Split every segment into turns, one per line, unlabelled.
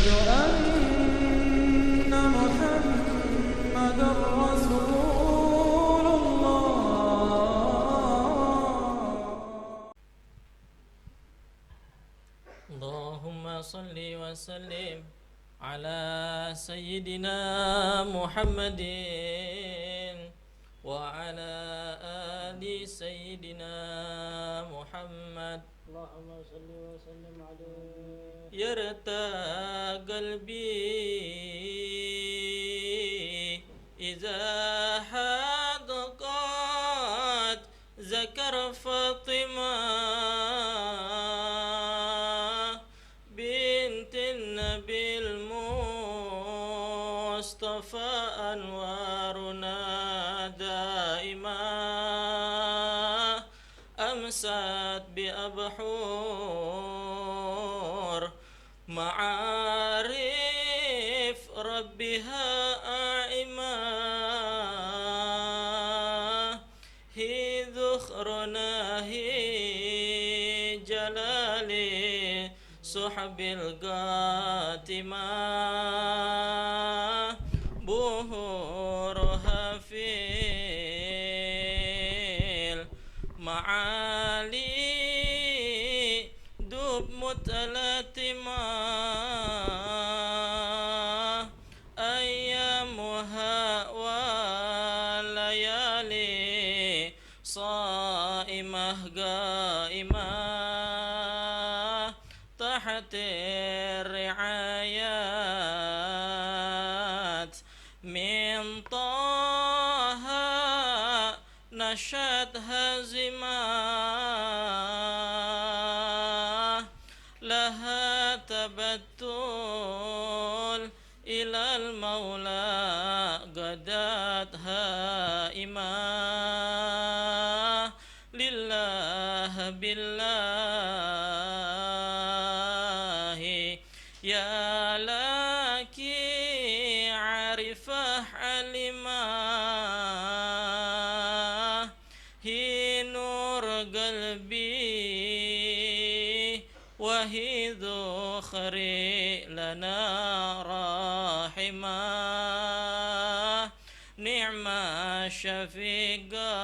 أن محمدا رسول الله.
اللهم صل وسلم على سيدنا محمد وعلى آل سيدنا محمد.
اللهم صل وسلم عليه.
يرتاى قلبي إذا حدقت ذكر فاطمة بنت النبي المصطفى أنوارنا دائما أمست بأبحور معارف ربها آئمة هي ذخرنا هي جلالي صحب القاتمة بهورها في المعالي دب متلاتمة أيامها وليالي صائمة قائمة تحت الرعايات من طه نشأت هزمة لها تبتل إلى المولى غدت هائمة لله بالله يا لكي عرفه علما هي نور قلبي وهي ذخري لنا راحمة نعم الشفيقة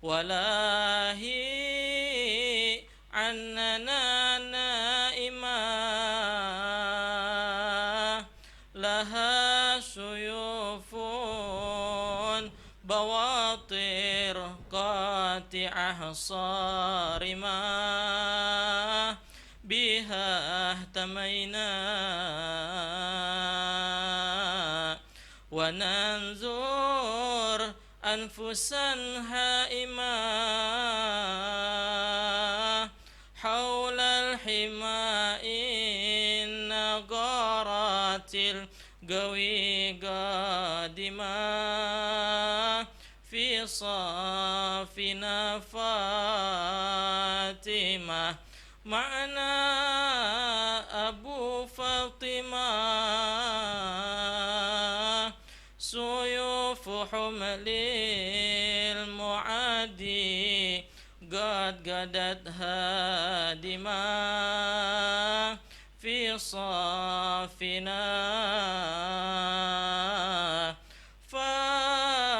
ولا هي عننا نائمة لها سيوف بواطر قاطعة صارمة بها اهتمينا وننظر أنفسا هائمة حول الحماء إن غارت القوي قادمة في صافنا فاطمة معنا أبو فاطمة سيوف حمل المعادي قد قدت هادمة في صافنا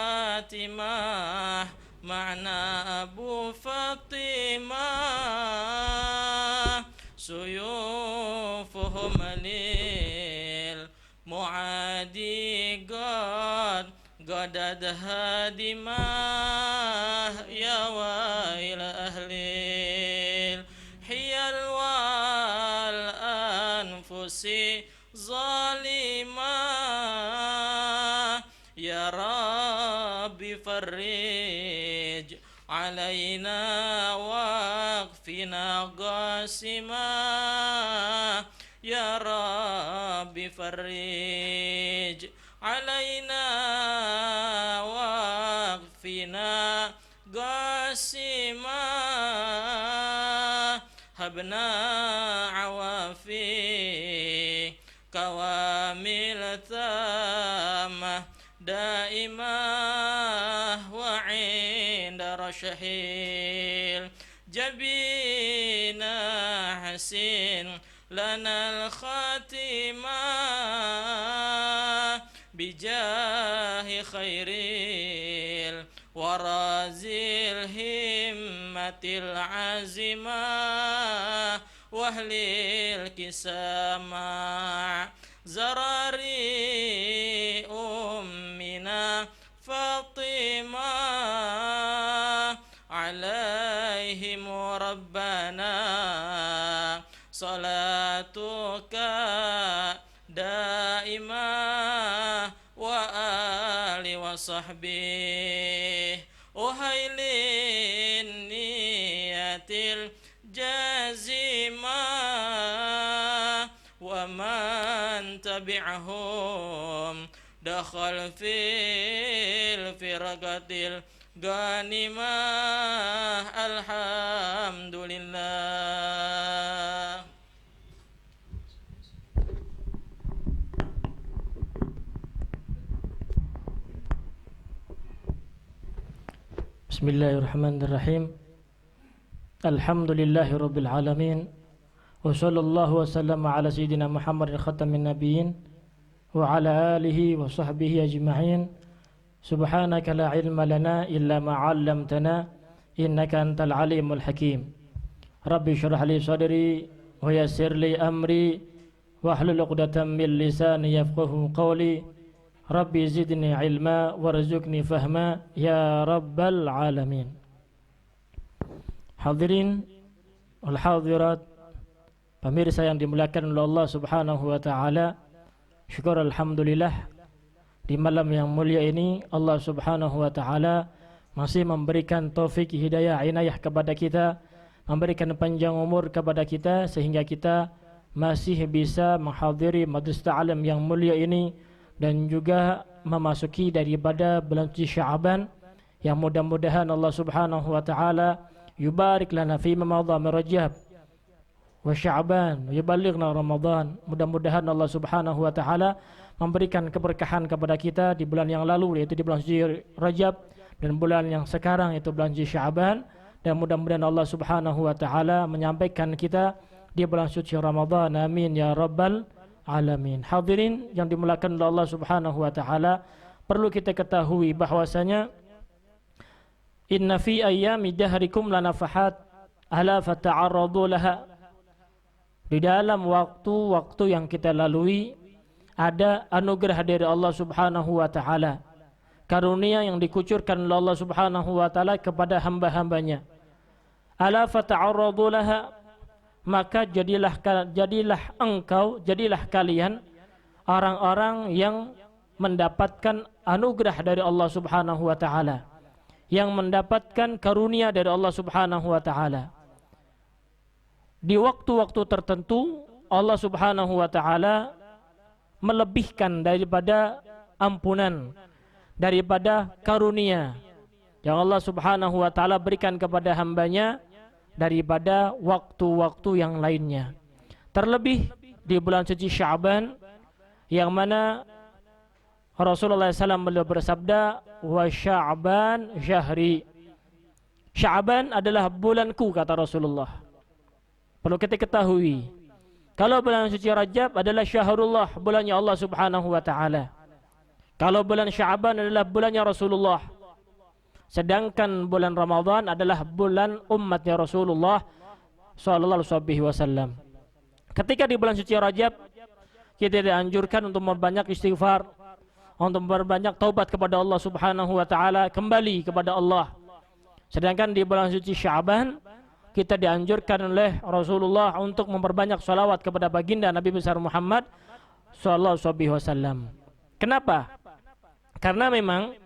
فاطمة معنا أبو فاطمة سيوفهم للمعادي قدت هادمة يا ويل أهل الحيل والأنفس ظالمة يا رب فرج علينا واكفنا قاسما يا رب فرج علينا واكفنا قاسما هبنا عوافي كوامل ثامة دائمة وعند رشحيل جبينا حسن لنا الخاتمة بجاه خير الورى الهمة العازمة وأهل الكسامة زراري أمنا فاطمة عليهم ربنا صلاتك دائما وآل وصحبه أهيل النية الجازمة ومن تبعهم دخل في الفرقة الغانمة الحمد لله.
Bismillahirrahmanirrahim. Alhamdulillahirabbil alamin. Wa sallallahu wasallam ala sayyidina Muhammadin khatamin nabiyyin wa ala alihi wa sahbihi ajma'in. Subhanaka la ilma lana illa ma 'allamtana innaka antal alimul hakim. Rabbi shrah li sadri wa yassir li amri wahlul 'uqdatam min lisani yafqahu qawli. Rabbi zidni ilma warzuqni fahma ya rabbal alamin. Hadirin wal hadirat, pemirsa yang dimuliakan oleh Allah Subhanahu wa taala, syukur alhamdulillah di malam yang mulia ini Allah Subhanahu wa taala masih memberikan taufik hidayah inayah kepada kita, memberikan panjang umur kepada kita sehingga kita masih bisa menghadiri majlis ta'lim yang mulia ini dan juga memasuki daripada bulan suci Sya'ban yang mudah-mudahan Allah Subhanahu wa taala yubarik lana fi ma madha min Rajab wa Sya'ban yuballighna Ramadan. Mudah-mudahan Allah Subhanahu wa taala memberikan keberkahan kepada kita di bulan yang lalu, yaitu di bulan suci Rajab, dan bulan yang sekarang yaitu bulan suci Sya'ban, dan mudah-mudahan Allah Subhanahu wa taala menyampaikan kita di bulan suci Ramadan. Amin ya rabbal alamin. Hadirin yang dimuliakan oleh Allah Subhanahu wa taala, perlu kita ketahui bahwasanya inna fi ayyami dahrikum lanafahat ala fata'arradu laha. Di dalam waktu-waktu yang kita lalui ada anugerah dari Allah Subhanahu wa taala, karunia yang dikucurkan oleh Allah Subhanahu wa taala kepada hamba-hambanya. Ala fata'arradu laha, maka jadilah kalian orang-orang yang mendapatkan anugerah dari Allah Subhanahu wa taala, yang mendapatkan karunia dari Allah Subhanahu wa taala. Di waktu-waktu tertentu Allah Subhanahu wa taala melebihkan daripada ampunan, daripada karunia yang Allah Subhanahu wa taala berikan kepada hambanya daripada waktu-waktu yang lainnya. Terlebih di bulan suci Sya'ban, yang mana Rasulullah SAW beliau bersabda, wa Sya'ban syahri. Sya'ban adalah bulanku, kata Rasulullah. Perlu kita ketahui, kalau bulan suci Rajab adalah syahrullah, bulannya Allah Subhanahu wa taala. Kalau bulan Sya'ban adalah bulannya Rasulullah. Sedangkan bulan Ramadan adalah bulan umatnya Rasulullah sallallahu alaihi wasallam. Ketika di bulan suci Rajab, kita dianjurkan untuk memperbanyak istighfar, untuk memperbanyak taubat kepada Allah Subhanahu wa taala, kembali kepada Allah. Sedangkan di bulan suci Sya'ban, kita dianjurkan oleh Rasulullah untuk memperbanyak salawat kepada baginda Nabi besar Muhammad sallallahu alaihi wasallam. Kenapa? Karena memang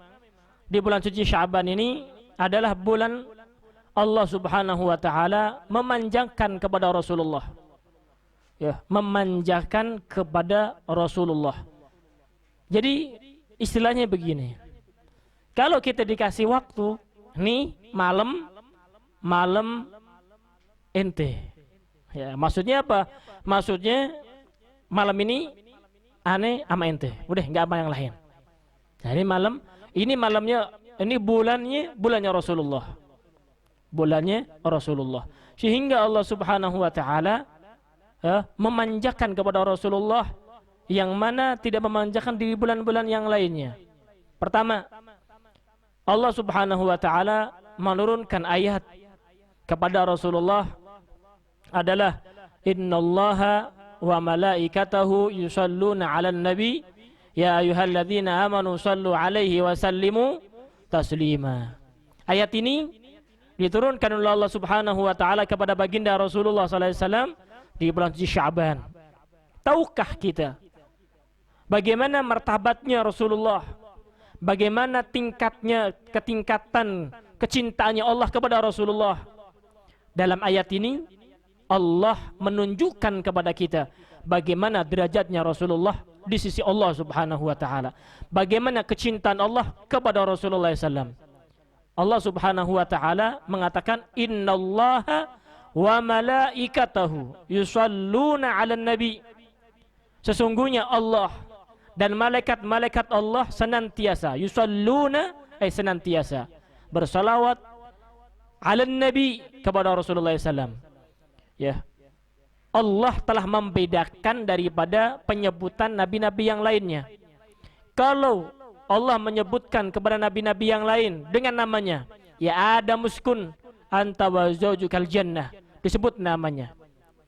di bulan suci Sya'ban ini adalah bulan Allah Subhanahu wa taala memanjangkan kepada Rasulullah. Ya, memanjakan kepada Rasulullah. Jadi istilahnya begini. Kalau kita dikasih waktu, nih malam ente. Ya, maksudnya apa? Maksudnya malam ini aneh sama ente. Udah enggak apa yang lain. Jadi ini malamnya, ini bulannya Rasulullah. Bulannya Rasulullah. Sehingga Allah Subhanahu wa taala memanjakan kepada Rasulullah yang mana tidak memanjakan di bulan-bulan yang lainnya. Pertama, Allah Subhanahu wa taala menurunkan ayat kepada Rasulullah adalah innallaha wa malaikatahu yusalluna 'alan nabi ya ayyuhalladzina amanu sallu 'alaihi wa sallimu taslima. Ayat ini diturunkan oleh Allah Subhanahu wa taala kepada baginda Rasulullah sallallahu alaihi wasallam di bulan Sya'ban. Tahukah kita bagaimana martabatnya Rasulullah? Bagaimana ketingkatan kecintaannya Allah kepada Rasulullah? Dalam ayat ini Allah menunjukkan kepada kita bagaimana derajatnya Rasulullah di sisi Allah Subhanahu wa taala. Bagaimana kecintaan Allah kepada Rasulullah SAW. Allah Subhanahu wa taala mengatakan innallaha wa malaikatahu yusalluna 'alan nabi. Sesungguhnya Allah dan malaikat-malaikat Allah senantiasa yusalluna senantiasa bersalawat 'alan nabi kepada Rasulullah SAW. Ya. Allah telah membedakan daripada penyebutan nabi-nabi yang lainnya. Kalau Allah menyebutkan kepada nabi-nabi yang lain dengan namanya, ya Adam uskun anta wa zaujukal jannah, disebut namanya.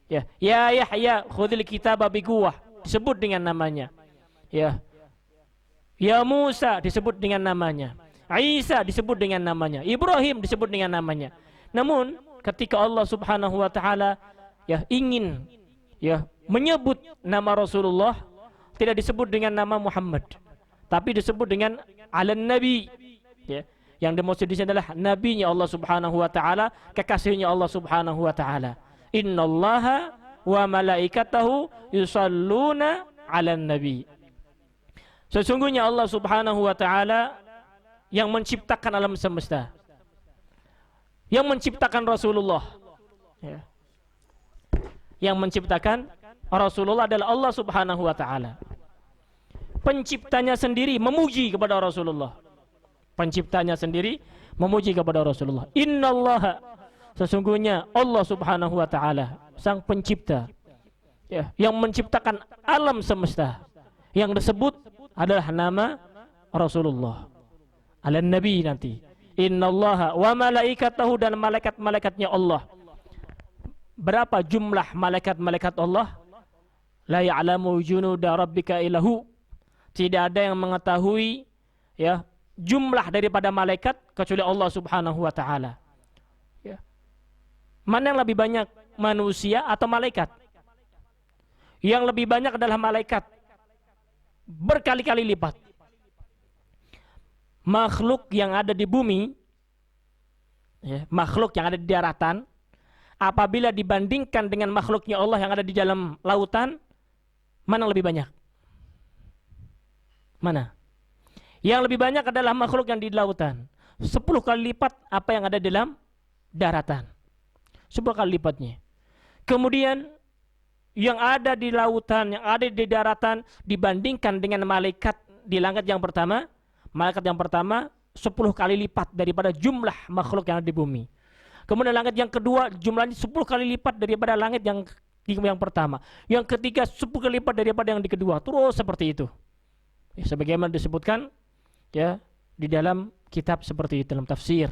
Ya Yahya khudhil kitaba biquwwah, disebut dengan namanya. Ya Musa disebut dengan namanya. Isa disebut dengan namanya. Ibrahim disebut dengan namanya. Namun ketika Allah Subhanahu wa taala ingin menyebut nama Rasulullah, tidak disebut dengan nama Muhammad, tapi disebut dengan alan nabi. Yang dimaksud di sini adalah nabinya Allah Subhanahu wa taala, kekasihnya Allah Subhanahu wa taala. Innallaha wa malaikatahu yusalluna 'alan nabi. Sesungguhnya Allah Subhanahu wa taala yang menciptakan alam semesta, yang menciptakan Rasulullah, yang menciptakan Rasulullah adalah Allah Subhanahu wa taala. Penciptanya sendiri memuji kepada Rasulullah. Penciptanya sendiri memuji kepada Rasulullah. Innallaha, sesungguhnya Allah Subhanahu wa taala sang pencipta, yang menciptakan alam semesta, yang disebut adalah nama Rasulullah. Alan nabi nanti. Innallaha wa malaikatahu, dan malaikat-malaikatnya Allah. Berapa jumlah malaikat-malaikat Allah? La ya'lamu junuda rabbika illahu. Tidak ada yang mengetahui jumlah daripada malaikat kecuali Allah Subhanahu wa taala. Mana yang lebih banyak, manusia atau malaikat? Yang lebih banyak adalah malaikat, berkali-kali lipat. Makhluk yang ada di bumi, makhluk yang ada di daratan, apabila dibandingkan dengan makhluknya Allah yang ada di dalam lautan, mana lebih banyak? Mana? Yang lebih banyak adalah makhluk yang di lautan. 10 kali lipat apa yang ada di dalam daratan. 10 kali lipatnya. Kemudian yang ada di lautan, yang ada di daratan dibandingkan dengan malaikat di langit yang pertama, malaikat yang pertama 10 kali lipat daripada jumlah makhluk yang ada di bumi. Kemudian langit yang kedua jumlahnya 10 kali lipat daripada langit yang pertama. Yang ketiga 10 kali lipat daripada yang di kedua. Terus seperti itu. Sebagaimana disebutkan di dalam kitab seperti itu, dalam tafsir.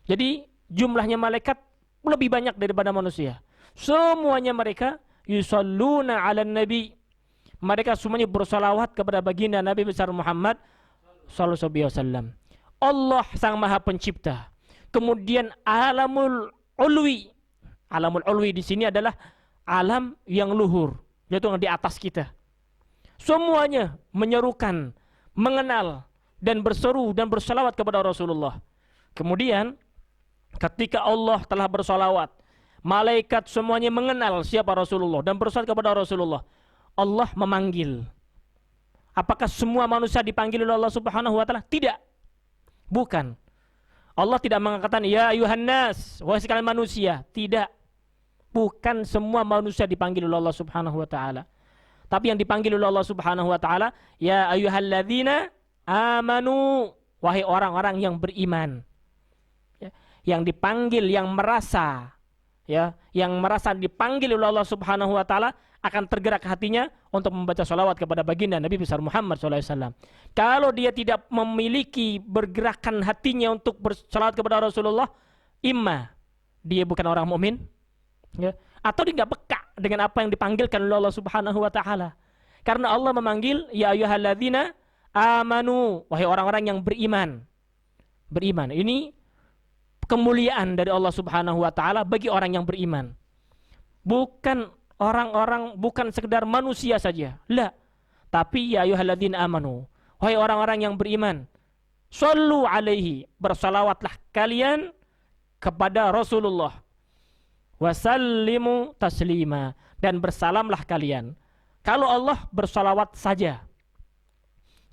Jadi jumlahnya malaikat lebih banyak daripada manusia. Semuanya mereka yusalluna 'alan nabi. Mereka semuanya bersalawat kepada baginda Nabi besar Muhammad sallallahu alaihi wasallam. Allah sang Maha Pencipta. Kemudian alamul ulwi. Alamul ulwi di sini adalah alam yang luhur, yaitu yang di atas kita. Semuanya menyerukan, mengenal dan berseru dan bersalawat kepada Rasulullah. Kemudian ketika Allah telah bersalawat, malaikat semuanya mengenal siapa Rasulullah dan bersalawat kepada Rasulullah. Allah memanggil. Apakah semua manusia dipanggil oleh Allah Subhanahu wa taala? Tidak. Bukan. Allah tidak mengatakan ya ayuhan nas, wahai sekalian manusia. Tidak. Bukan semua manusia dipanggil oleh Allah Subhanahu wa taala. Tapi yang dipanggil oleh Allah Subhanahu wa taala, ya ayyuhalladzina amanu, wahai orang-orang yang beriman. Yang dipanggil, yang merasa ya, yang merasa dipanggil oleh Allah Subhanahu wa taala akan tergerak hatinya untuk membaca salawat kepada baginda Nabi besar Muhammad SAW. Kalau dia tidak memiliki bergerakan hatinya untuk bersalawat kepada Rasulullah, imma dia bukan orang mukmin, ya, atau dia nggak peka dengan apa yang dipanggilkan oleh Allah Subhanahu wa taala. Karena Allah memanggil ya ayyuhalladzina amanu, wahai orang-orang yang beriman. Beriman ini kemuliaan dari Allah Subhanahu wa taala bagi orang yang beriman. Bukan orang-orang, bukan sekedar manusia saja. La. Tapi ya ayyuhalladzina amanu, wahai orang-orang yang beriman, shallu alaihi, bersalawatlah kalian kepada Rasulullah. Wasallimu taslima, dan bersalamlah kalian. Kalau Allah bersalawat saja.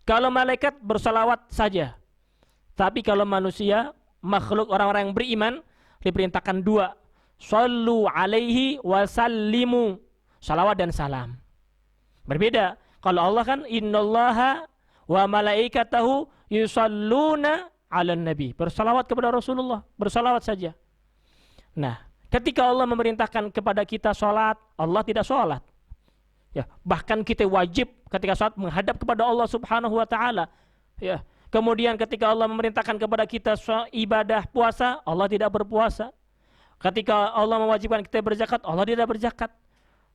Kalau malaikat bersalawat saja. Tapi kalau manusia, makhluk orang-orang yang beriman diperintahkan dua. Shallu alaihi wasallimu, salawat dan salam. Berbeda. Kalau Allah kan innallaha wa malaikatahu yusalluna 'alan nabi, bersalawat kepada Rasulullah, bersalawat saja. Nah, ketika Allah memerintahkan kepada kita salat, Allah tidak salat. Ya, bahkan kita wajib ketika salat menghadap kepada Allah Subhanahu wa taala. Ya. Kemudian ketika Allah memerintahkan kepada kita ibadah puasa, Allah tidak berpuasa. Ketika Allah mewajibkan kita berzakat, Allah tidak berzakat.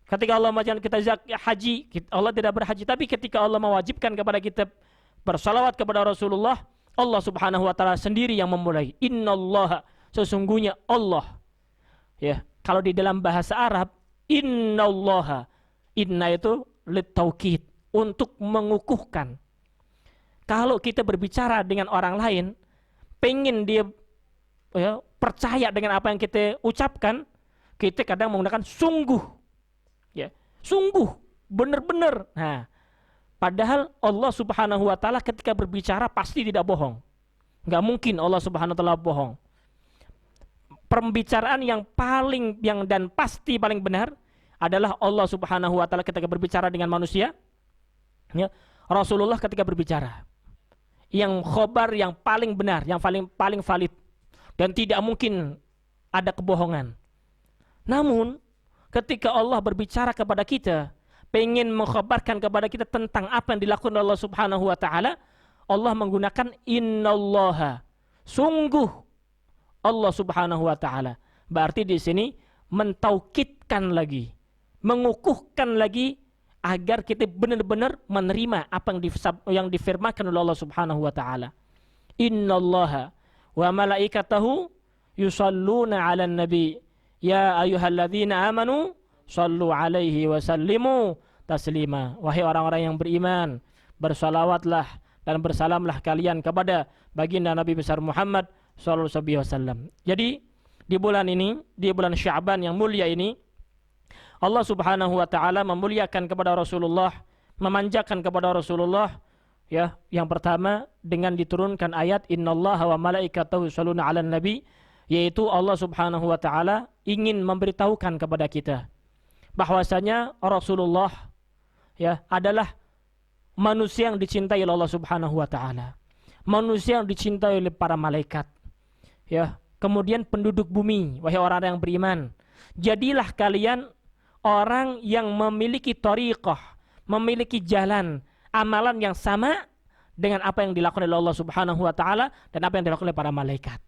Ketika Allah mewajibkan kita haji, Allah tidak berhaji. Tapi ketika Allah mewajibkan kepada kita bersalawat kepada Rasulullah, Allah Subhanahu wa taala sendiri yang memulai. Innallaha, sesungguhnya Allah. Ya, kalau di dalam bahasa Arab, innallaha, inna itu litaukid, untuk mengukuhkan. Kalau kita berbicara dengan orang lain, pengen dia percaya dengan apa yang kita ucapkan, kita kadang menggunakan sungguh, ya, sungguh, benar-benar. Nah, padahal Allah Subhanahu wa taala ketika berbicara pasti tidak bohong. Nggak mungkin Allah Subhanahu wa taala bohong. Pembicaraan yang paling dan pasti paling benar adalah Allah Subhanahu wa taala ketika berbicara dengan manusia. Ya, Rasulullah ketika berbicara. Yang khobar yang paling benar, yang paling valid, dan tidak mungkin ada kebohongan. Namun ketika Allah berbicara kepada kita, pengen mengkhabarkan kepada kita tentang apa yang dilakukan oleh Allah Subhanahu wa taala, Allah menggunakan innallaha, sungguh Allah Subhanahu wa taala. Berarti di sini mentaukidkan lagi, mengukuhkan lagi agar kita benar-benar menerima apa yang difirmankan oleh Allah Subhanahu wa taala. Innallaha wa malaikatahu yusalluna 'alan nabi ya ayyuhalladzina amanu shallu 'alaihi wa sallimu taslima. Wahai orang-orang yang beriman, bersalawatlah dan bersalamlah kalian kepada baginda Nabi besar Muhammad sallallahu alaihi wasallam. Jadi di bulan ini, di bulan Sya'ban yang mulia ini, Allah Subhanahu wa taala memuliakan kepada Rasulullah, memanjakan kepada Rasulullah, ya, yang pertama dengan diturunkan ayat innallaha wa malaikatahu yusholluna 'alan nabi, yaitu Allah Subhanahu wa taala ingin memberitahukan kepada kita bahwasanya Rasulullah, ya, adalah manusia yang dicintai oleh Allah Subhanahu wa taala. Manusia yang dicintai oleh para malaikat. Ya, kemudian penduduk bumi, wahai orang-orang yang beriman, jadilah kalian orang yang memiliki thariqah, memiliki jalan amalan yang sama dengan apa yang dilakukan oleh Allah Subhanahu wa taala dan apa yang dilakukan oleh para malaikat.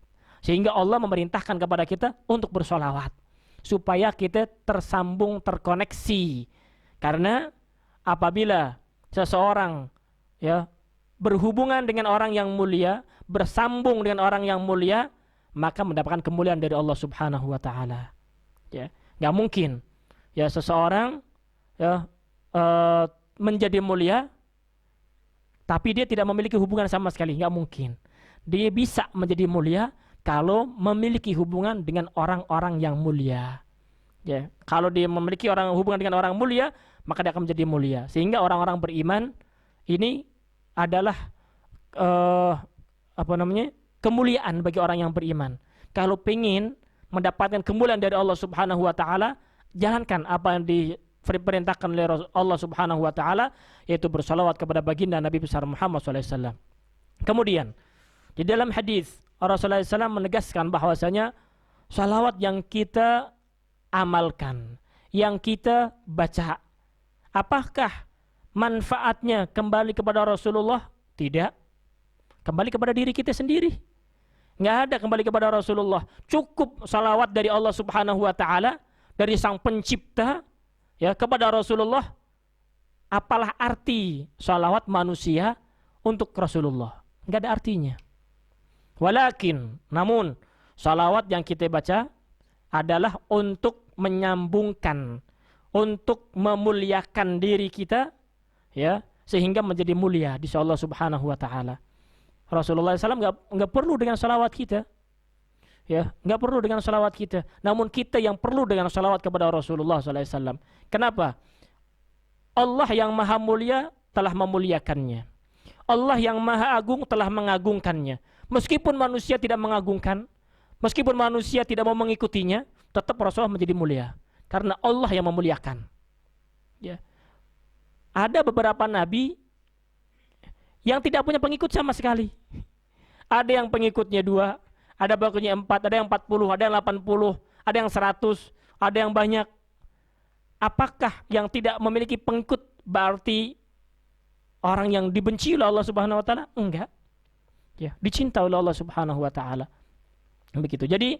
Sehingga Allah memerintahkan kepada kita untuk bersolawat supaya kita tersambung, terkoneksi. Karena apabila seseorang, ya, berhubungan dengan orang yang mulia, bersambung dengan orang yang mulia, maka mendapatkan kemuliaan dari Allah Subhanahu wa taala. Ya, enggak mungkin ya seseorang, ya, menjadi mulia tapi dia tidak memiliki hubungan sama sekali, enggak mungkin. Dia bisa menjadi mulia kalau memiliki hubungan dengan orang-orang yang mulia. Ya, kalau dia memiliki hubungan dengan orang mulia, maka dia akan menjadi mulia. Sehingga orang-orang beriman ini adalah kemuliaan bagi orang yang beriman. Kalau pengen mendapatkan kemuliaan dari Allah Subhanahu wa taala, jalankan apa yang diperintahkan oleh Allah Subhanahu wa taala, yaitu bersalawat kepada baginda Nabi besar Muhammad SAW. Kemudian di dalam hadis Rasulullah SAW menegaskan bahwasanya salawat yang kita amalkan, yang kita baca, apakah manfaatnya kembali kepada Rasulullah? Tidak. Kembali kepada diri kita sendiri. Nggak ada kembali kepada Rasulullah. Cukup salawat dari Allah Subhanahu wa Ta'ala, dari Sang Pencipta, ya, kepada Rasulullah. Apalah arti salawat manusia untuk Rasulullah? Nggak ada artinya. Walakin, namun salawat yang kita baca adalah untuk menyambungkan, untuk memuliakan diri kita, ya, sehingga menjadi mulia di sisi Allah Subhanahu wa Ta'ala. Rasulullah SAW nggak perlu dengan salawat kita, ya, nggak perlu dengan salawat kita. Namun kita yang perlu dengan salawat kepada Rasulullah SAW. Kenapa? Allah yang maha mulia telah memuliakannya. Allah yang maha agung telah mengagungkannya. Meskipun manusia tidak mengagungkan, meskipun manusia tidak mau mengikutinya, tetap Rasulullah menjadi mulia. Karena Allah yang memuliakan. Ya. Ada beberapa nabi yang tidak punya pengikut sama sekali. Ada yang pengikutnya 2, ada pengikutnya 4, ada yang 40, ada yang 80, ada yang 100, ada yang banyak. Apakah yang tidak memiliki pengikut berarti orang yang dibenci oleh Allah Subhanahu wa Ta'ala? Enggak. Ya, dicinta oleh Allah Subhanahu wa Ta'ala. Begitu. Jadi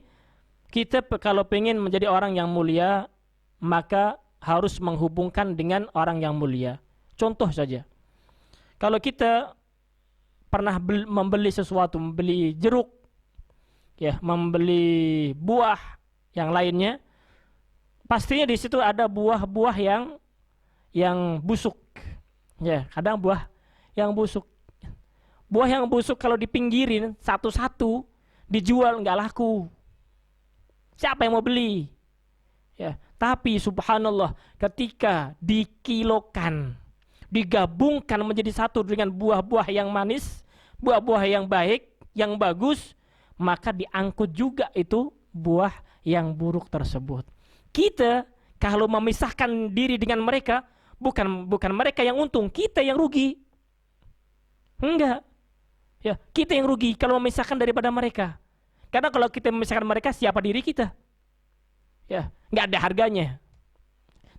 kita kalau pengen menjadi orang yang mulia, maka harus menghubungkan dengan orang yang mulia. Contoh saja. Kalau kita pernah membeli sesuatu, membeli jeruk, ya, membeli buah yang lainnya, pastinya di situ ada buah-buah yang busuk. Ya, kadang buah yang busuk. Buah yang busuk kalau dipinggirin satu-satu dijual nggak laku. Siapa yang mau beli? Ya, tapi subhanallah ketika dikilokan, digabungkan menjadi satu dengan buah-buah yang manis, buah-buah yang baik, yang bagus, maka diangkut juga itu buah yang buruk tersebut. Kita kalau memisahkan diri dengan mereka, bukan mereka yang untung, kita yang rugi. Enggak. Ya, kita yang rugi kalau memisahkan daripada mereka. Karena kalau kita memisahkan mereka, siapa diri kita? Ya, enggak ada harganya.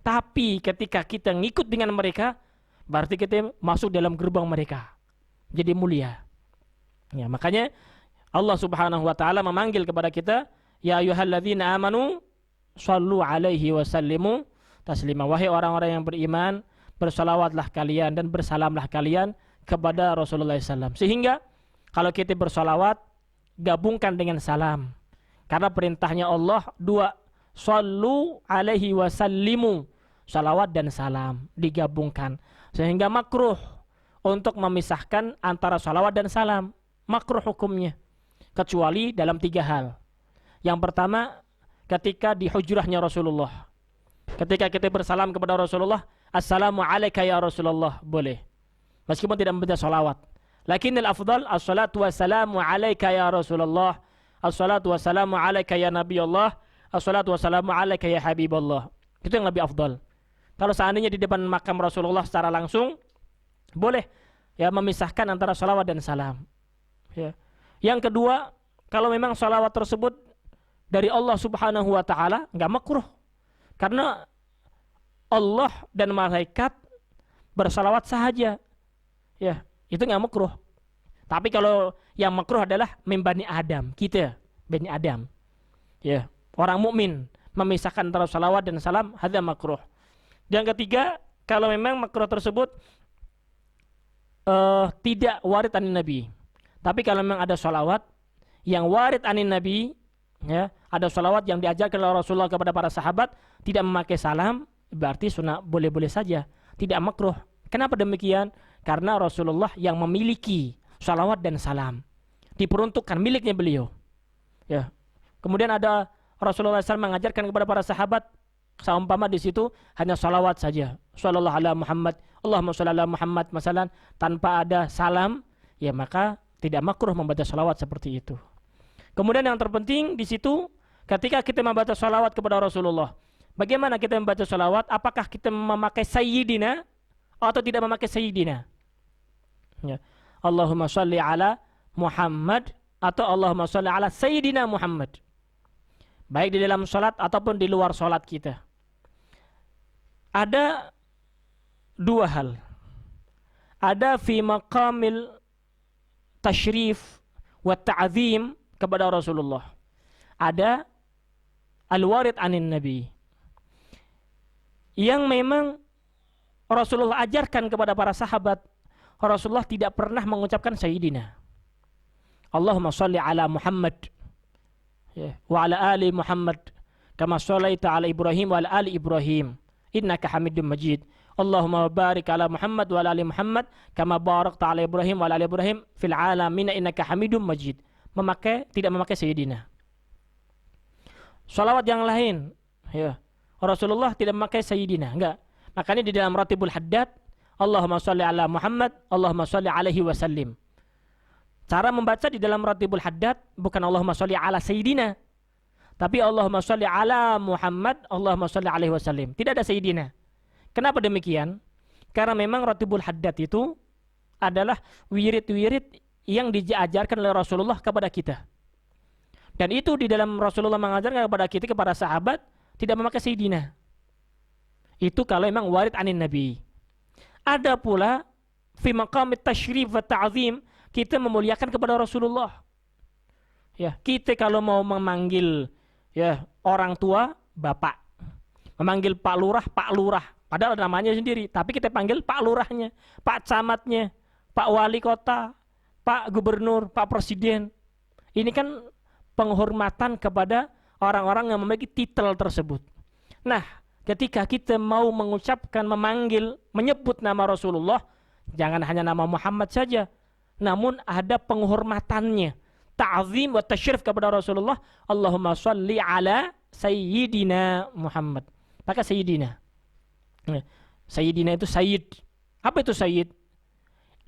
Tapi ketika kita ngikut dengan mereka, berarti kita masuk dalam gerbang mereka, jadi mulia. Ya, makanya Allah Subhanahu wa Ta'ala memanggil kepada kita, ya ayyuhalladzina amanu shallu alaihi wasallimu taslima. Wahai orang-orang yang beriman, bersalawatlah kalian dan bersalamlah kalian kepada Rasulullah SAW. Sehingga kalau kita bersalawat, gabungkan dengan salam. Karena perintahnya Allah 2, shallu alaihi wasallimu, salawat dan salam digabungkan. Sehingga makruh untuk memisahkan antara salawat dan salam. Makruh hukumnya. Kecuali dalam 3 hal. Yang pertama, ketika di hujrahnya Rasulullah. Ketika kita bersalam kepada Rasulullah, assalamu alaika ya Rasulullah, boleh. Meskipun tidak membaca salawat. Lakinnal afdal, assalatu wassalamu alaika ya Rasulullah, assalatu wassalamu alaika ya Nabi Allah, assalatu wassalamu alaika ya Habibullah. Itu yang lebih afdal. Kalau seandainya di depan makam Rasulullah secara langsung, boleh ya memisahkan antara salawat dan salam. Ya. Yang kedua, kalau memang salawat tersebut dari Allah Subhanahu wa Ta'ala, enggak makruh. Karena Allah dan malaikat bersalawat sahaja. Ya, itu enggak makruh. Tapi kalau yang makruh adalah Bani Adam, kita, Bani Adam. Ya, orang mukmin memisahkan antara salawat dan salam, hadza makruh. Yang ketiga, kalau memang makruh tersebut tidak warid anin Nabi. Tapi kalau memang ada salawat yang warid anin Nabi, ya, ada salawat yang diajarkan oleh Rasulullah kepada para sahabat, tidak memakai salam, berarti sunnah, boleh-boleh saja, tidak makruh. Kenapa demikian? Karena Rasulullah yang memiliki salawat dan salam, diperuntukkan miliknya beliau. Ya. Kemudian ada Rasulullah SAW mengajarkan kepada para sahabat, seumpama di situ hanya salawat saja, sallallahu ala Muhammad, Allahumma shalli ala Muhammad, masalan, tanpa ada salam, ya maka tidak makruh membaca salawat seperti itu. Kemudian yang terpenting di situ, ketika kita membaca salawat kepada Rasulullah, bagaimana kita membaca salawat? Apakah kita memakai sayyidina atau tidak memakai sayyidina? Ya. Allahumma shalli ala Muhammad atau Allahumma shalli ala sayyidina Muhammad. baik di dalam sholat ataupun di luar sholat kita. Ada dua hal. Ada fi maqamil tashrif wa ta'zim kepada Rasulullah. Ada al-warid anin Nabi, yang memang Rasulullah ajarkan kepada para sahabat. Rasulullah tidak pernah mengucapkan Sayyidina. Allahumma salli ala Muhammad wa ala ali Muhammad kama shallaita ala Ibrahim wa ala ali Ibrahim innaka Hamidum Majid. Allahumma barik ala Muhammad wa ala ali Muhammad kama barakta ala Ibrahim wa ala ali Ibrahim fil alamin innaka Hamidum Majid. Tidak memakai Sayyidina. Salawat yang lain, ya, Rasulullah tidak memakai Sayyidina, enggak. Makanya di dalam Ratibul Haddad, Allahumma sholli ala Muhammad, Allahumma sholli alaihi wasallim. Cara membaca di dalam Ratibul Haddad bukan Allahumma sholli ala Sayyidina, tapi Allahumma sholli ala Muhammad, Allahumma sholli alaihi wasallim. Tidak ada Sayyidina. Kenapa demikian? Karena memang Ratibul Haddad itu adalah wirid-wirid yang diajarkan oleh Rasulullah kepada kita. Dan itu di dalam Rasulullah mengajarkan kepada kita, kepada sahabat, tidak memakai Sayyidina. Itu kalau memang warid anin Nabi. Ada pula fi maqamit tashrif wa ta'zim, kita memuliakan kepada Rasulullah. Ya, kita kalau mau memanggil ya orang tua bapak, memanggil Pak Lurah Pak Lurah, padahal namanya sendiri, tapi kita panggil Pak Lurahnya, Pak Camatnya, Pak Wali Kota, Pak Gubernur, Pak Presiden. Ini kan penghormatan kepada orang-orang yang memiliki titel tersebut. Nah, ketika kita mau mengucapkan, memanggil, menyebut nama Rasulullah, jangan hanya nama Muhammad saja, namun ada penghormatannya, ta'zim wa tasyrif kepada Rasulullah. Allahumma sholli ala Sayyidina Muhammad. Maka Sayyidina. Sayyidina itu Sayyid. Apa itu Sayyid?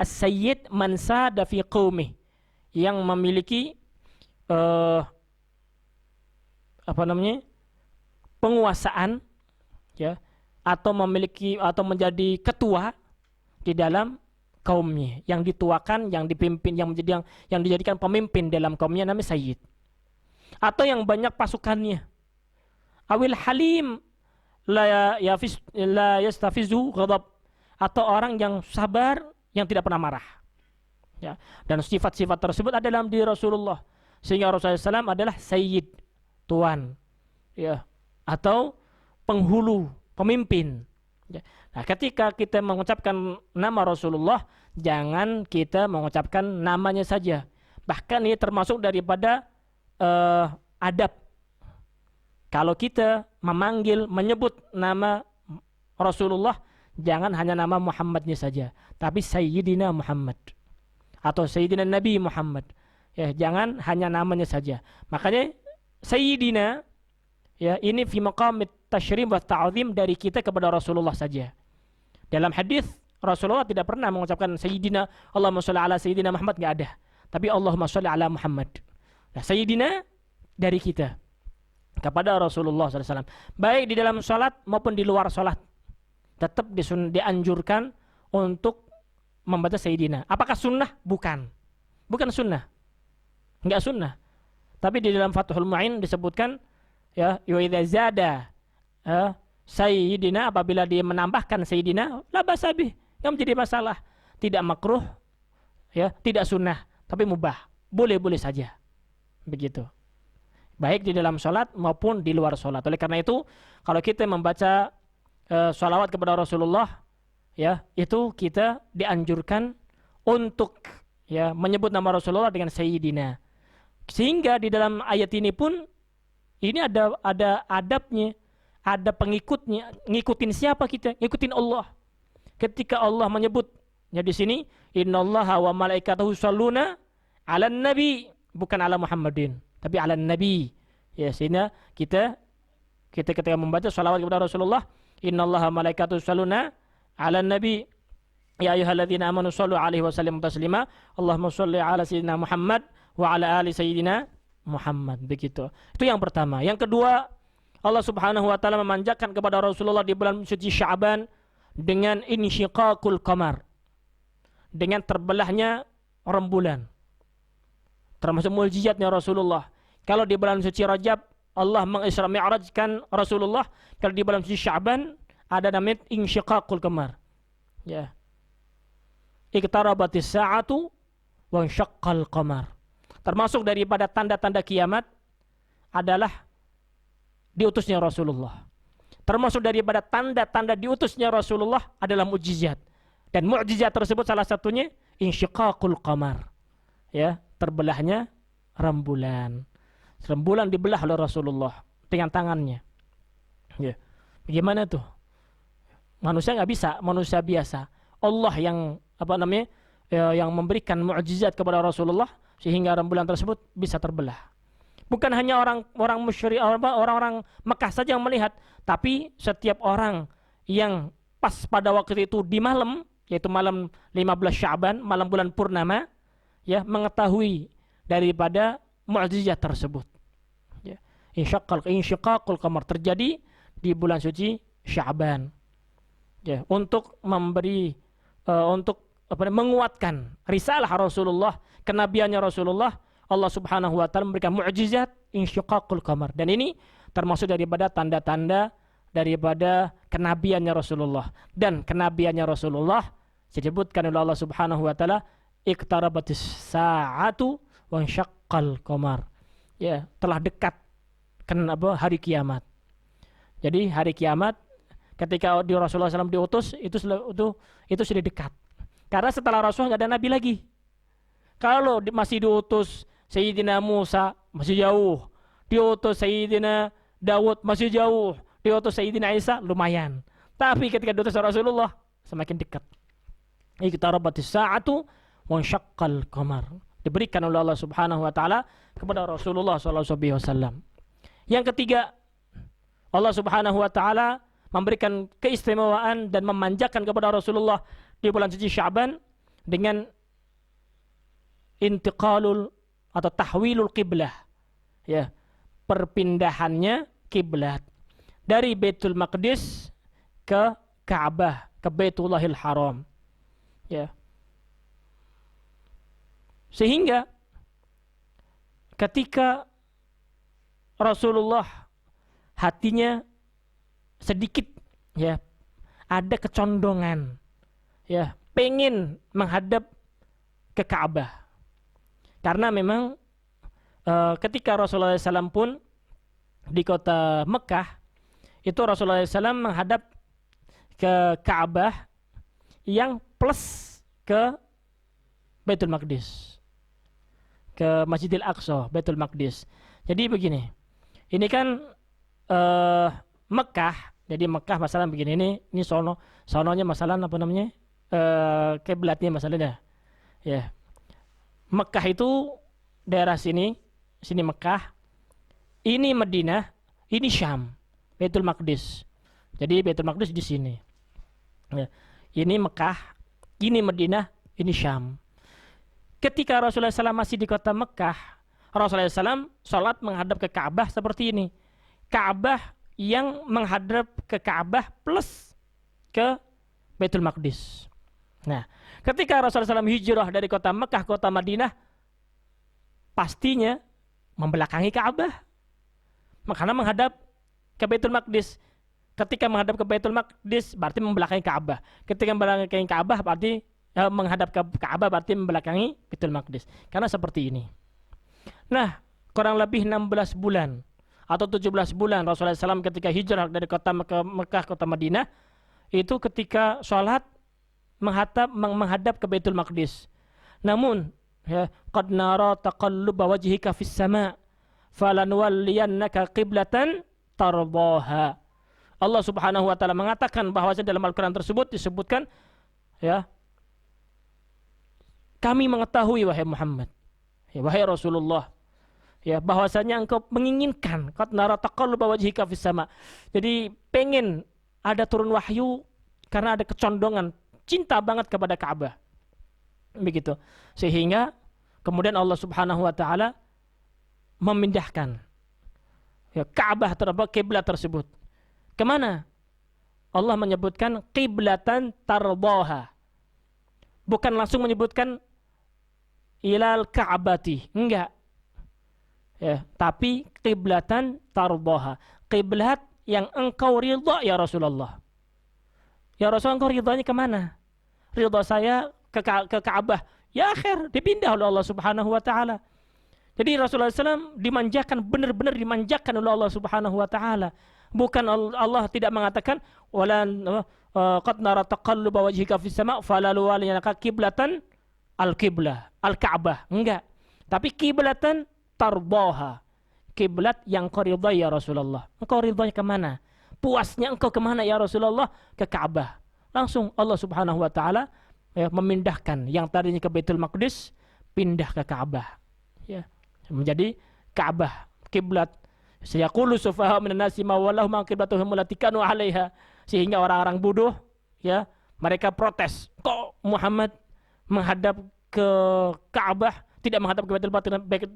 As-Sayyid man sada fi qaumih, yang memiliki penguasaan, ya, atau memiliki atau menjadi ketua di dalam kaumnya, yang dituakan, yang dipimpin, yang dijadikan pemimpin dalam kaumnya, namanya Sayyid. Atau yang banyak pasukannya. Awil halim la yastafizu ghadab, atau orang yang sabar, yang tidak pernah marah. Ya, dan sifat-sifat tersebut ada dalam diri Rasulullah, sehingga Rasulullah SAW adalah Sayyid, tuan, ya, atau penghulu, pemimpin. Ya. Nah, ketika kita mengucapkan nama Rasulullah, jangan kita mengucapkan namanya saja. Bahkan ini termasuk daripada adab. Kalau kita memanggil, menyebut nama Rasulullah, jangan hanya nama Muhammadnya saja, tapi Sayyidina Muhammad atau Sayyidina Nabi Muhammad. Ya, jangan hanya namanya saja. Makanya Sayyidina, ya, ini fi maqamit tashrif wa ta'zim dari kita kepada Rasulullah saja. Dalam hadis Rasulullah tidak pernah mengucapkan Sayyidina, Allahumma sholli ala Sayyidina Muhammad, enggak ada. Tapi Allahumma sholli ala Muhammad. Nah, Sayyidina dari kita kepada Rasulullah SAW, baik di dalam sholat maupun di luar sholat, tetap dianjurkan untuk membaca Sayyidina. Apakah sunnah? Bukan sunnah, enggak sunnah. Tapi di dalam Fathul Mu'in disebutkan, ya, wa idza zada Sayyidina, apabila dia menambahkan Sayyidina, la basabih, yang menjadi masalah, tidak makruh, ya, tidak sunnah, tapi mubah, boleh-boleh saja. Begitu. Baik di dalam sholat maupun di luar sholat. Oleh karena itu, kalau kita membaca sholawat kepada Rasulullah, ya, itu kita dianjurkan untuk, ya, menyebut nama Rasulullah dengan Sayyidina. Sehingga di dalam ayat ini pun ini ada adabnya, ada pengikutnya. Ngikutin siapa kita? Ngikutin Allah. Ketika Allah menyebut, ya, di sini innallaha wa malaikatahu shalluna 'alan nabi, bukan ala Muhammadin, tapi 'alan nabi. Ya, sehingga kita ketika membaca shalawat kepada Rasulullah, innallaha wa malaikatahu shalluna 'alan nabi ya ayyuhalladzina amanu shallu 'alaihi wa sallimu taslima. Allahumma shalli 'ala sayyidina Muhammad wa 'ala ali sayyidina Muhammad. Begitu. Itu yang pertama. Yang kedua, Allah Subhanahu wa taala memanjakan kepada Rasulullah di bulan suci Sya'ban dengan insyiqaqul qamar, dengan terbelahnya rembulan. Termasuk mukjizatnya Rasulullah. Kalau di bulan suci Rajab Allah mengisra mi'rajkan Rasulullah, kalau di bulan suci Sya'ban ada namanya insyiqaqul qamar. Ya. Iqtarabatis sa'atu wa insyaqqal qamar. Termasuk daripada tanda-tanda kiamat adalah diutusnya Rasulullah. Termasuk daripada tanda-tanda diutusnya Rasulullah adalah mukjizat. Dan mukjizat tersebut salah satunya insyiqaqul qamar. Ya, terbelahnya rembulan. Rembulan dibelah oleh Rasulullah dengan tangannya. Ya. Bagaimana tuh? Manusia nggak bisa, manusia biasa. Allah yang yang memberikan mukjizat kepada Rasulullah sehingga rembulan tersebut bisa terbelah. Bukan hanya orang musyrik, orang-orang Mekah saja yang melihat, tapi setiap orang yang pas pada waktu itu di malam, yaitu malam 15 Sya'ban, malam bulan purnama, ya, mengetahui daripada mukjizat tersebut. Ya. Insyiqaqul qamar terjadi di bulan suci Sya'ban. Ya, untuk menguatkan risalah Rasulullah, kenabiannya Rasulullah, Allah Subhanahu wa taala memberikan mukjizat insyiqaqul qamar. Dan ini termasuk daripada tanda-tanda daripada kenabiannya Rasulullah. Dan kenabiannya Rasulullah disebutkan oleh Allah Subhanahu wa taala, iqtarabatis sa'atu wa insyaqqal qamar. Ya, telah dekat hari kiamat. Jadi hari kiamat ketika di Rasulullah SAW diutus itu sudah dekat. Karena setelah Rasulullah nggak ada nabi lagi. Kalau masih diutus Sayyidina Musa masih jauh, diutus Sayyidina Dawud masih jauh, diutus Sayyidina Isa lumayan. Tapi ketika diutus Rasulullah semakin dekat. Iqtarabatis sa'atu wa insyaqqal qamar. Diberikan oleh Allah Subhanahu wa taala kepada Rasulullah SAW. Yang ketiga, Allah Subhanahu wa taala memberikan keistimewaan dan memanjakan kepada Rasulullah di bulan suci Sya'ban dengan intiqalul atau tahwilul qiblah. Ya, perpindahannya kiblat dari Baitul Maqdis ke Ka'bah, ke Baitullahil Haram. Ya. Sehingga ketika Rasulullah hatinya sedikit, ya, ada kecondongan, ya, pengen menghadap ke Ka'bah. Karena memang ketika Rasulullah SAW pun di kota Mekah, itu Rasulullah SAW menghadap ke Ka'bah yang plus ke Baitul Maqdis, ke Masjidil Aqsa, Baitul Maqdis. Jadi begini, ini kan Mekah, jadi Mekah masalah begini, ini sononya masalah kiblatnya masalahnya. Ya. Mekah itu daerah sini Mekah, ini Madinah, ini Syam, Baitul Maqdis. Jadi Baitul Maqdis di sini. Ya. Ini Mekah, ini Madinah, ini Syam. Ketika Rasulullah SAW masih di kota Mekah, Rasulullah SAW sholat menghadap ke Ka'bah seperti ini. Ka'bah yang menghadap ke Ka'bah plus ke Baitul Maqdis. Nah, ketika Rasulullah SAW hijrah dari kota Mekah ke kota Madinah, pastinya membelakangi Ka'bah. Karena menghadap ke Baitul Maqdis. Ketika menghadap ke Baitul Maqdis berarti membelakangi Ka'bah. Ketika membelakangi Ka'bah berarti menghadap ke Ka'bah berarti membelakangi Baitul Maqdis. Karena seperti ini. Nah, kurang lebih 16 bulan atau 17 bulan Rasulullah SAW ketika hijrah dari kota Mekah ke kota Madinah, itu ketika sholat menghadap ke Baitul Maqdis. Namun, ya, qad nara taqalluba wajhika fis sama' falanwalliyannaka qiblatan tardaha. Allah Subhanahu wa taala mengatakan bahwa dalam Al-Qur'an tersebut disebutkan, ya, kami mengetahui wahai Muhammad, ya, wahai Rasulullah, ya, bahwasanya engkau menginginkan, qad nara taqalluba wajhika fis sama'. Jadi pengen ada turun wahyu karena ada kecondongan cinta banget kepada Ka'bah. Begitu. Sehingga kemudian Allah Subhanahu wa taala memindahkan, ya, Ka'bah kiblat tersebut. Kemana? Allah menyebutkan qiblatan tardaha. Bukan langsung menyebutkan ilal Ka'bati, enggak. Ya, tapi qiblatan tardaha. Qiblat yang engkau ridha ya Rasulullah. Ya Rasul, engkau ridhanya kemana? Ridha saya ke Ka'bah. Ya akhir dipindah oleh Allah Subhanahu wa taala. Jadi Rasulullah SAW dimanjakan, benar-benar dimanjakan oleh Allah Subhanahu wa taala. Bukan Allah tidak mengatakan wala qad nara taqalluba wajhika fis sama' falalu waliyaka qiblatan al-qiblah, al-Ka'bah. Enggak. Tapi qiblatan tardaha. Kiblat yang kau ridhai ya Rasulullah. Engkau ridhanya kemana? Puasnya engkau kemana ya Rasulullah? Ke Ka'bah. Langsung Allah Subhanahu wa taala ya, memindahkan yang tadinya ke Baitul Maqdis pindah ke Ka'bah. Ya, menjadi Ka'bah, kiblat. Sayaqulu sufaha minan nasi ma wallahu ma qiblatuhum allati kanu 'alaiha. Sehingga orang-orang bodoh ya, mereka protes. Kok Muhammad menghadap ke Ka'bah, tidak menghadap ke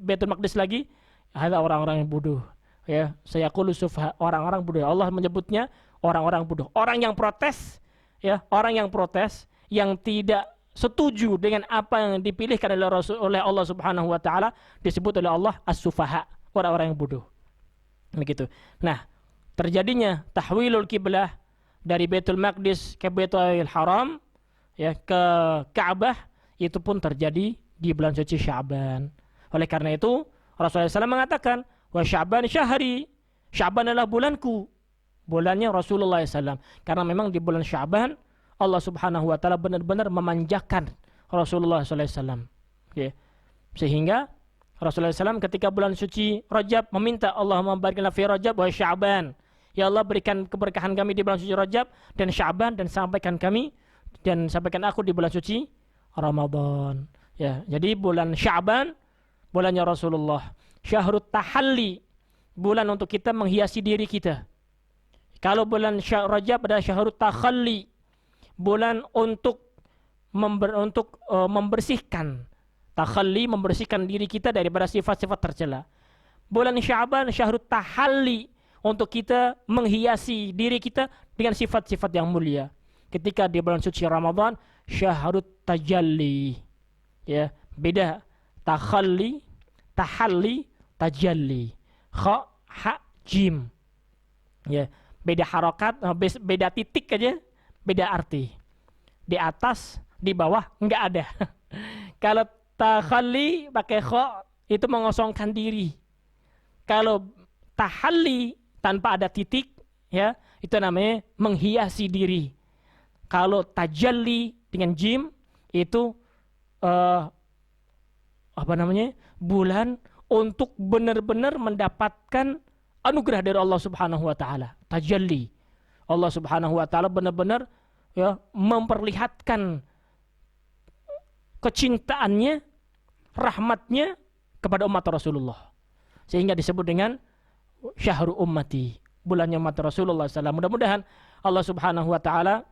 Baitul Maqdis lagi? Ada orang-orang yang bodoh. Ya, sayaqulu sufaha, orang-orang bodoh. Allah menyebutnya orang-orang bodoh. Orang yang protes, ya, orang yang protes, yang tidak setuju dengan apa yang dipilihkan oleh Allah Subhanahu wa taala disebut oleh Allah as-sufaha, orang-orang yang bodoh. Begitu. Nah, terjadinya tahwilul kiblah dari Baitul Maqdis ke Baitul Haram ya, ke Ka'bah, itu pun terjadi di bulan suci Sya'ban. Oleh karena itu Rasulullah SAW mengatakan, wa Sya'ban syahri, Sya'ban adalah bulanku, bulannya Rasulullah SAW. Karena memang di bulan Sya'ban Allah Subhanahu wa taala benar-benar memanjakan Rasulullah SAW. Okay. Sehingga Rasulullah SAW ketika bulan suci Rajab meminta Allah membarik fi Rajab wa Sya'ban. Ya Allah, berikan keberkahan kami di bulan suci Rajab dan Sya'ban, dan sampaikan aku di bulan suci Ramadan. Ya, jadi bulan Sya'ban bulannya Rasulullah. Syahrut tahalli, bulan untuk kita menghiasi diri kita. Kalau bulan Rajab adalah syahrut takhalli, bulan untuk membersihkan. Takhalli, membersihkan diri kita daripada sifat-sifat tercela. Bulan Sya'ban syahrut tahalli, untuk kita menghiasi diri kita dengan sifat-sifat yang mulia. Ketika di bulan suci Ramadan syahrut tajalli. Ya, beda. Takhalli, tahalli, tajalli. Kha, ha, jim. Ya, beda harokat, beda titik aja, beda arti. Di atas, di bawah enggak ada. Kalau takhalli pakai kha, itu mengosongkan diri. Kalau tahalli tanpa ada titik, ya, itu namanya menghiasi diri. Kalau tajalli dengan jim, itu bulan untuk benar-benar mendapatkan anugerah dari Allah Subhanahu wa taala. Tajalli. Allah Subhanahu wa taala benar-benar ya memperlihatkan kecintaannya, rahmatnya kepada umat Rasulullah. Sehingga disebut dengan syahrul ummati, bulannya umat Rasulullah SAW. Mudah-mudahan Allah Subhanahu wa taala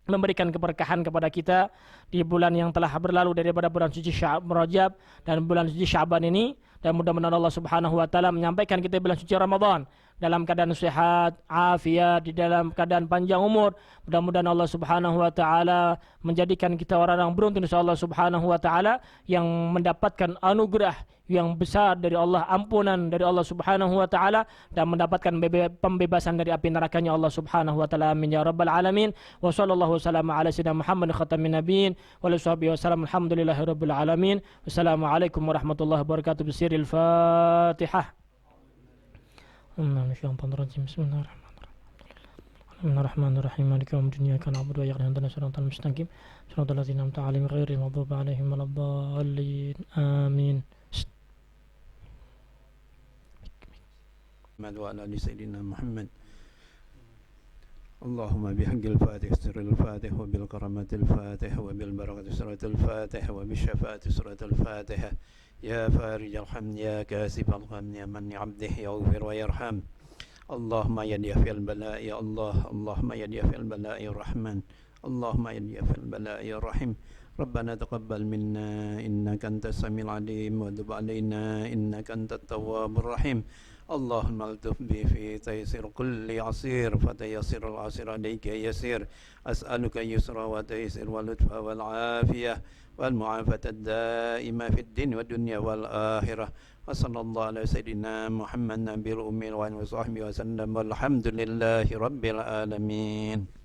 memberikan keberkahan kepada kita di bulan yang telah berlalu daripada bulan suci Rajab dan bulan suci Sya'ban ini, dan mudah-mudahan Allah Subhanahu wa taala menyampaikan kita bulan suci Ramadan dalam keadaan sehat, afiat, di dalam keadaan panjang umur. Mudah-mudahan Allah Subhanahu wa taala menjadikan kita orang-orang beruntung insya Allah Subhanahu wa taala yang mendapatkan anugerah yang besar dari Allah, ampunan dari Allah Subhanahu wa taala, dan mendapatkan pembebasan dari api nerakanya Allah Subhanahu wa taala. Amin ya rabbal alamin. Wa sallallahu wasallam ala sayyidina Muhammad khatamin nabiyyin wa ala sahbihi wasallam. Alhamdulillahi rabbil alamin. Wassalamualaikum warahmatullahi wabarakatuh. Bisiril Fatihah. Bismillahirrahmanirrahim. Maliki yaumiddin. Iyyaka na'budu wa iyyaka nasta'in. Shiratal mustaqim. Shiratal ladzina an'amta 'alaihim ghairil maghdubi 'alaihim waladdallin. Amin.
وعلى آل سيدنا محمد. اللهم بحق الفاتح سر الفاتح وبالكرامة الفاتح وبالبركة سورة الفاتح وبالشفاعة سورة الفاتحة. يا فارج الحمد يا كاسب الغم يا من عبده يغفر ويرحم. اللهم يدي في البلاء يا الله. اللهم يدي في البلاء يا الرحمن. اللهم يدي في البلاء يا الرحيم. ربنا تقبل منا إنك أنت السميع العليم وتب علينا إنك أنت التواب الرحيم. اللهم الطف بي في تيسير كل عسير فتيسر العسير عليك يسير أسألك اليسر وتيسر واللطف والعافية والمعافاة الدائمة في الدين والدنيا والآخرة وصلى الله على سيدنا محمد نبي الأمي وعلى وصحبه وسلم والحمد لله رب العالمين.